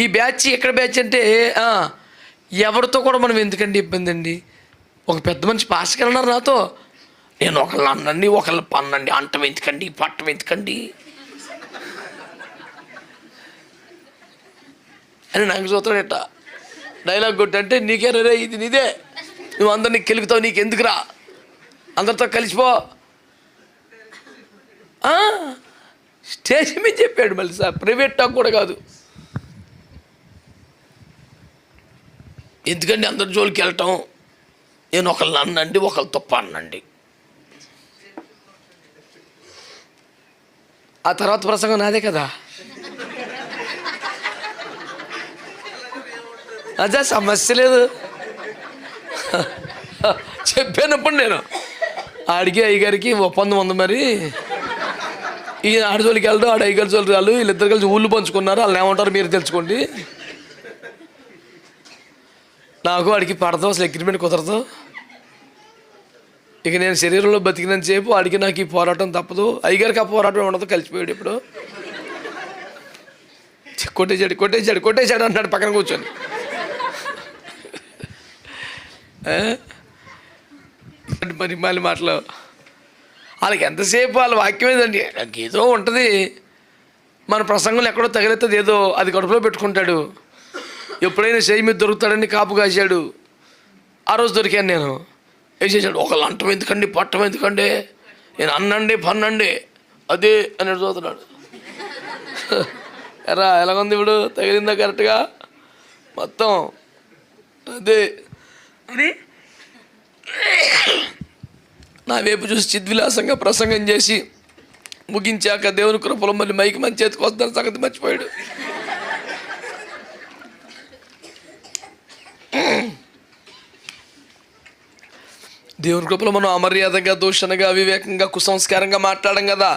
ఈ బ్యాచ్ ఎక్కడ బ్యాచ్ అంటే ఎవరితో కూడా మనం ఎందుకండి ఇబ్బంది అండి. ఒక పెద్ద మనిషి పాస్కి వెళ్ళినారు నాతో, నేను ఒకళ్ళు అన్నండి ఒకళ్ళు పన్నండి, అంటం ఎందుకండి పట్టం ఎందుకండి అని నాకు చూస్తాడట. డైలాగ్ కొట్టంటే నీకే రే ఇది నీదే, నువ్వు అందరినీ కెలుగుతావు, నీకు ఎందుకురా, అందరితో కలిసిపో. స్టేజ్ మీద చెప్పాడు మళ్ళీ సార్, ప్రైవేట్ టాక్ కూడా కాదు. ఎందుకండి అందరి జోలికి వెళ్ళటం, నేను ఒకళ్ళని అన్నండి ఒకళ్ళు తప్ప అన్నండి. ఆ తర్వాత ప్రసంగం నాదే కదా. అదే సమస్య లేదు. చెప్పానప్పుడు నేను ఆడికి అయ్యగారికి ఒప్పందం ఉంది. మరి ఈ ఆడజోలికి వెళ్ళడం, ఆడ అయ్యగారి జోలికి వాళ్ళు వీళ్ళిద్దరు కలిసి ఊళ్ళు పంచుకున్నారు, వాళ్ళు ఏమంటారు మీరు తెలుసుకోండి. నాకు వాడికి పడతాం, అసలు అగ్రిమెంట్ కుదరదు. ఇక నేను శరీరంలో బతికినంత సేపు వాడికి నాకు ఈ పోరాటం తప్పదు. అయ్యగారికి ఆ పోరాటం ఉండదు, కలిసిపోయాడు. ఇప్పుడు కొట్టేశాడు కొట్టేశాడు కొట్టేశాడు అంటున్నాడు పక్కన కూర్చొని. మరి మళ్ళీ మాటలు వాళ్ళకి ఎంతసేపు వాళ్ళ వాక్యం ఏదండి, నాకు ఏదో ఉంటుంది. మన ప్రసంగంలో ఎక్కడో తగిలేస్తుంది ఏదో, అది కడుపులో పెట్టుకుంటాడు. ఎప్పుడైనా చేయి మీద దొరుకుతాడని కాపు కాశాడు. ఆ రోజు దొరికాను నేను. వేసేసాడు, ఒకళ్ళు అంటం ఎందుకండి పట్టం ఎందుకండి, నేను అన్నండి పన్నండి అదే అని చూస్తున్నాడు. ఎరా ఎలాగుంది ఇప్పుడు, తగిలిందా కరెక్ట్గా మొత్తం అదే అని నా వైపు చూసి చిద్విలాసంగా ప్రసంగం చేసి ముగించాక దేవుని కృపలో మళ్ళీ మైకి మంచి చేతికి వస్తుందని సంగతి మర్చిపోయాడు. దేవుని కృపలో మనం అమర్యాదగా, దూషణగా, అవివేకంగా, కుసంస్కారంగా మాట్లాడడం కదా.